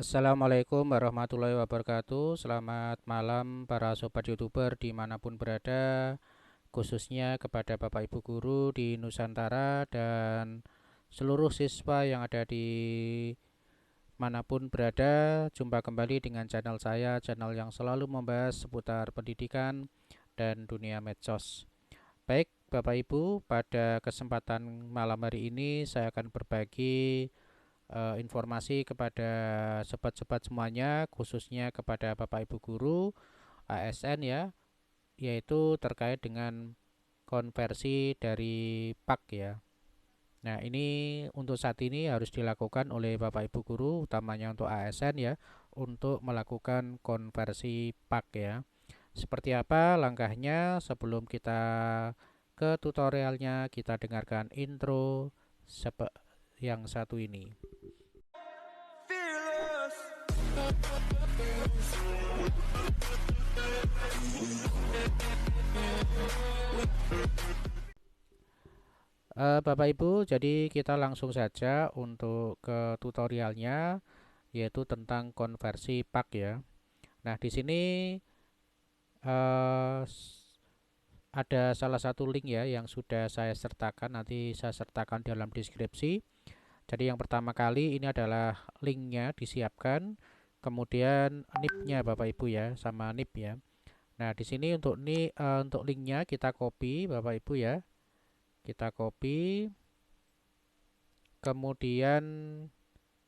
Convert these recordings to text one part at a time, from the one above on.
Assalamualaikum warahmatullahi wabarakatuh. Selamat malam para sobat youtuber dimanapun berada, khususnya kepada Bapak Ibu Guru di Nusantara dan seluruh siswa yang ada di manapun berada. Jumpa kembali dengan channel saya, channel yang selalu membahas seputar pendidikan dan dunia medsos. Baik Bapak Ibu, pada kesempatan malam hari ini saya akan berbagi informasi kepada sobat-sobat semuanya, khususnya kepada Bapak Ibu Guru ASN ya, yaitu terkait dengan konversi dari PAK ya. Nah, ini untuk saat ini harus dilakukan oleh Bapak Ibu Guru, utamanya untuk ASN ya, untuk melakukan konversi PAK ya. Seperti apa langkahnya? Sebelum kita ke tutorialnya, kita dengarkan intro yang satu ini. Bapak Ibu, jadi kita langsung saja untuk ke tutorialnya, yaitu tentang konversi PAK ya. Nah, di sini eh, ada salah satu link ya yang sudah saya sertakan, nanti saya sertakan dalam deskripsi. Jadi yang pertama kali ini adalah linknya disiapkan, kemudian NIP-nya Bapak Ibu ya, sama NIP ya. Nah, di sini untuk linknya kita copy Bapak Ibu ya, kita copy, kemudian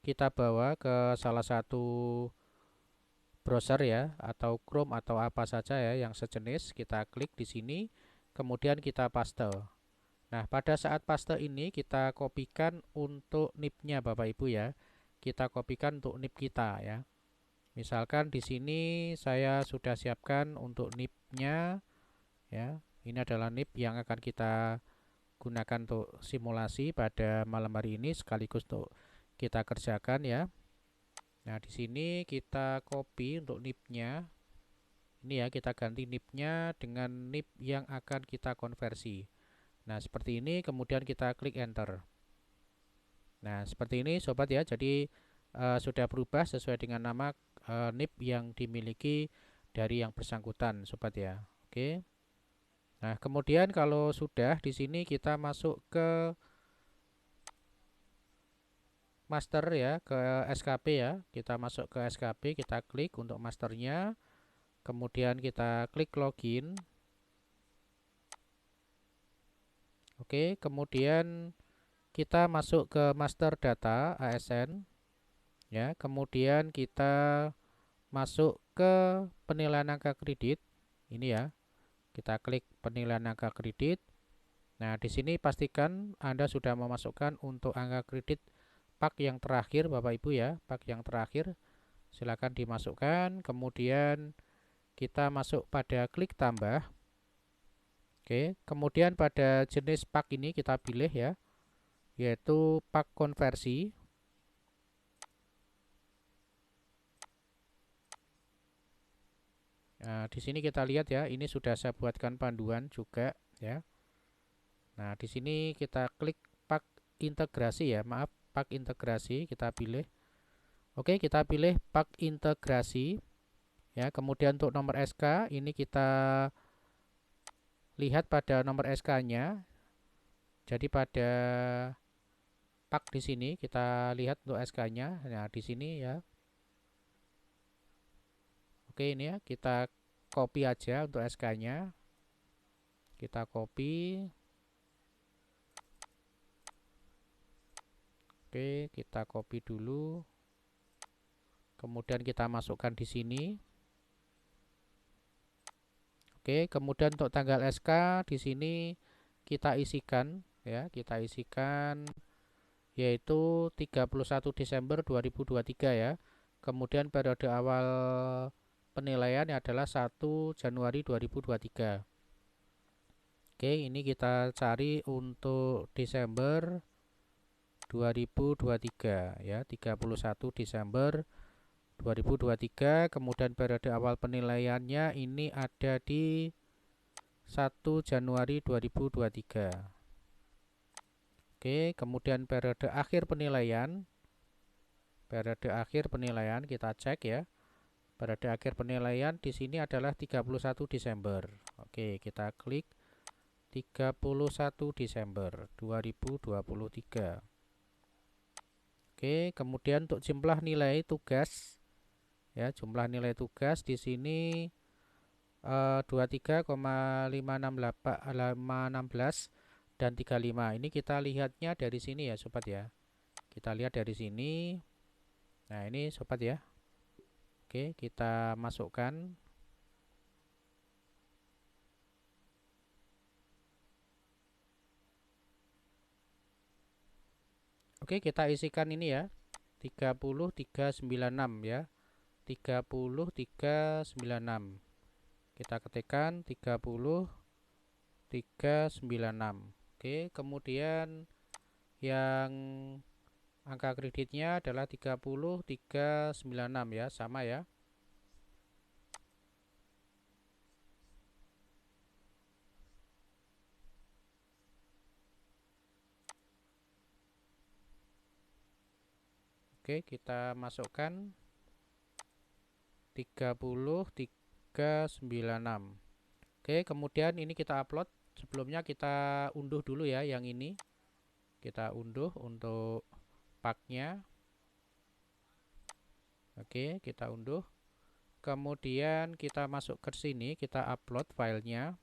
kita bawa ke salah satu browser ya, atau Chrome atau apa saja ya yang sejenis. Kita klik di sini, kemudian kita paste. Nah, pada saat paste ini kita kopikan untuk NIP-nya Bapak Ibu ya. Kita kopikan untuk NIP kita ya. Misalkan di sini saya sudah siapkan untuk NIP-nya ya. Ini adalah NIP yang akan kita gunakan untuk simulasi pada malam hari ini sekaligus untuk kita kerjakan ya. Nah, di sini kita copy untuk NIP-nya. Ini ya, kita ganti NIP-nya dengan NIP yang akan kita konversi. Nah, seperti ini, kemudian kita klik enter. Nah, seperti ini sobat ya. Jadi sudah berubah sesuai dengan nama NIP yang dimiliki dari yang bersangkutan sobat ya. Oke. Nah, kemudian kalau sudah di sini kita masuk ke master ya, ke SKP ya. Kita masuk ke SKP, kita klik untuk masternya. Kemudian kita klik login. Oke, kemudian kita masuk ke master data ASN ya. Kemudian kita masuk ke penilaian angka kredit. Ini ya. Kita klik penilaian angka kredit. Nah, di sini pastikan Anda sudah memasukkan untuk angka kredit PAK yang terakhir Bapak Ibu ya, PAK yang terakhir. Silakan dimasukkan. Kemudian kita masuk pada klik tambah. Oke, kemudian pada jenis PAK ini kita pilih ya, yaitu PAK konversi. Nah, di sini kita lihat ya, ini sudah saya buatkan panduan juga ya. Nah, di sini kita klik PAK integrasi ya, maaf, PAK integrasi kita pilih. Oke, kita pilih PAK integrasi ya. Kemudian untuk nomor SK ini kita lihat pada nomor SK-nya. Jadi pada PAK di sini kita lihat untuk SK-nya. Nah, di sini ya. Oke, ini ya, kita copy aja untuk SK-nya. Kita copy. Oke, kita copy dulu. Kemudian kita masukkan di sini. Oke, kemudian untuk tanggal SK di sini kita isikan ya, kita isikan yaitu 31 Desember 2023 ya. Kemudian periode awal penilaian adalah 1 Januari 2023. Oke, ini kita cari untuk Desember 2023 ya, 31 Desember 2023. Kemudian periode awal penilaiannya ini ada di 1 Januari 2023. Oke, kemudian periode akhir penilaian Periode akhir penilaian kita cek ya. Periode akhir penilaian di sini adalah 31 Desember. Oke, kita klik 31 Desember 2023. Oke, kemudian untuk jumlah nilai tugas ya, jumlah nilai tugas di sini 23,516 dan 35. Ini kita lihatnya dari sini ya, sobat ya. Kita lihat dari sini. Nah, ini sobat ya. Oke, kita masukkan. Oke, kita isikan ini ya. 30396 ya. 30396. Kita ketikkan 30396. Oke, kemudian yang angka kreditnya adalah 30396 ya, sama ya. Oke, kita masukkan 30396. Oke, kemudian ini kita upload. Sebelumnya kita unduh dulu ya yang ini. Kita unduh untuk paknya. Oke, kita unduh. Kemudian kita masuk ke sini, kita upload filenya.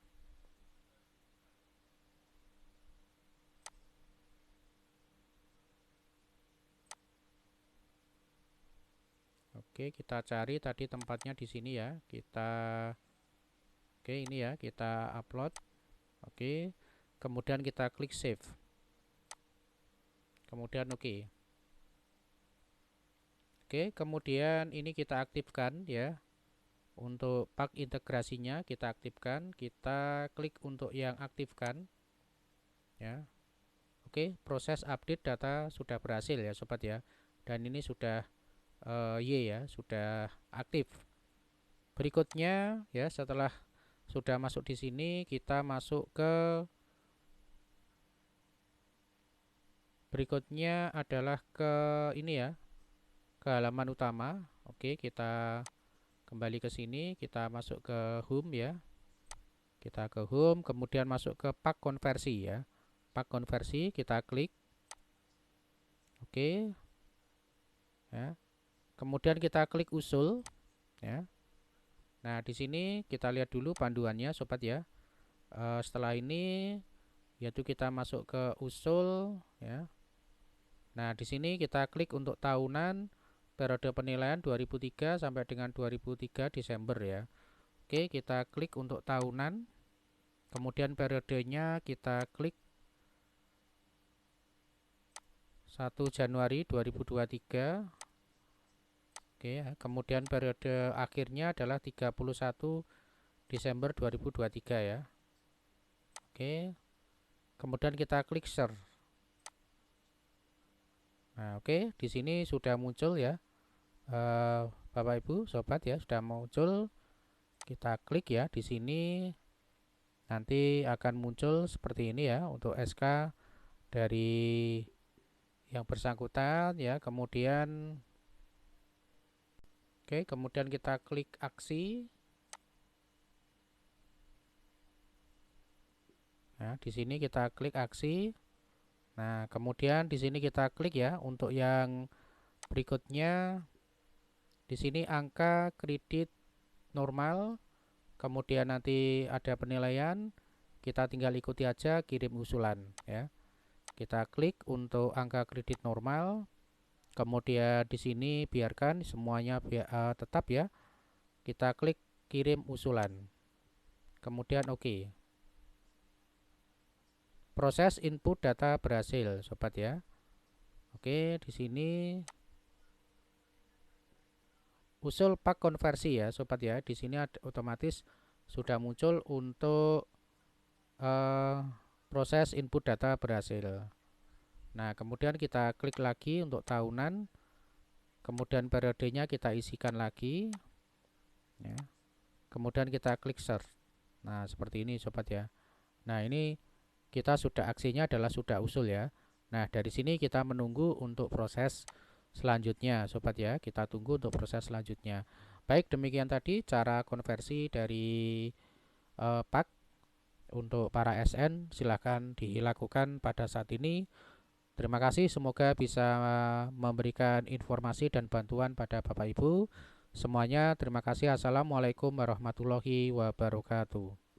Oke, kita cari tadi tempatnya di sini ya. Oke, ini ya, kita upload. Oke. Kemudian kita klik save. Kemudian oke. Oke, kemudian ini kita aktifkan ya. Untuk pak integrasinya kita aktifkan, kita klik untuk yang aktifkan ya. Oke, proses update data sudah berhasil ya sobat ya. Dan ini sudah Y ya, sudah aktif. Berikutnya ya, setelah sudah masuk di sini, kita masuk ke berikutnya adalah ke ini ya, ke halaman utama. Oke, kita kembali ke sini, kita masuk ke home ya. Kita ke home, kemudian masuk ke pak konversi ya. Pak konversi kita klik. Oke. Ya. Kemudian kita klik usul ya. Nah, di sini kita lihat dulu panduannya sobat ya. Setelah ini yaitu kita masuk ke usul ya. Nah, di sini kita klik untuk tahunan periode penilaian 2003 sampai dengan 2003 Desember ya. Oke, kita klik untuk tahunan. Kemudian periodenya kita klik 1 Januari 2023. Oke, kemudian periode akhirnya adalah 31 Desember 2023 ya. Oke. Kemudian kita klik share. Nah, oke, di sini sudah muncul ya. Bapak Ibu, sobat ya, sudah muncul. Kita klik ya di sini. Nanti akan muncul seperti ini ya untuk SK dari yang bersangkutan ya. Kemudian oke, kemudian kita klik aksi. Nah, di sini kita klik aksi. Nah, kemudian di sini kita klik ya untuk yang berikutnya. Di sini angka kredit normal. Kemudian nanti ada penilaian. Kita tinggal ikuti aja, kirim usulan ya. Kita klik untuk angka kredit normal. Kemudian di sini biarkan semuanya tetap ya. Kita klik kirim usulan. Kemudian oke. Proses input data berhasil, sobat ya. Oke, di sini usul pak konversi ya, sobat ya. Di sini otomatis sudah muncul untuk proses input data berhasil. Nah, kemudian kita klik lagi untuk tahunan. Kemudian periodenya kita isikan lagi ya. Kemudian kita klik search. Nah, seperti ini sobat ya. Nah, ini kita sudah aksinya adalah sudah usul ya. Nah, dari sini kita menunggu untuk proses selanjutnya sobat ya. Kita tunggu untuk proses selanjutnya. Baik, demikian tadi cara konversi dari PAK untuk para SN. Silahkan dilakukan pada saat ini. Terima kasih, semoga bisa memberikan informasi dan bantuan pada Bapak Ibu semuanya. Terima kasih. Assalamualaikum warahmatullahi wabarakatuh.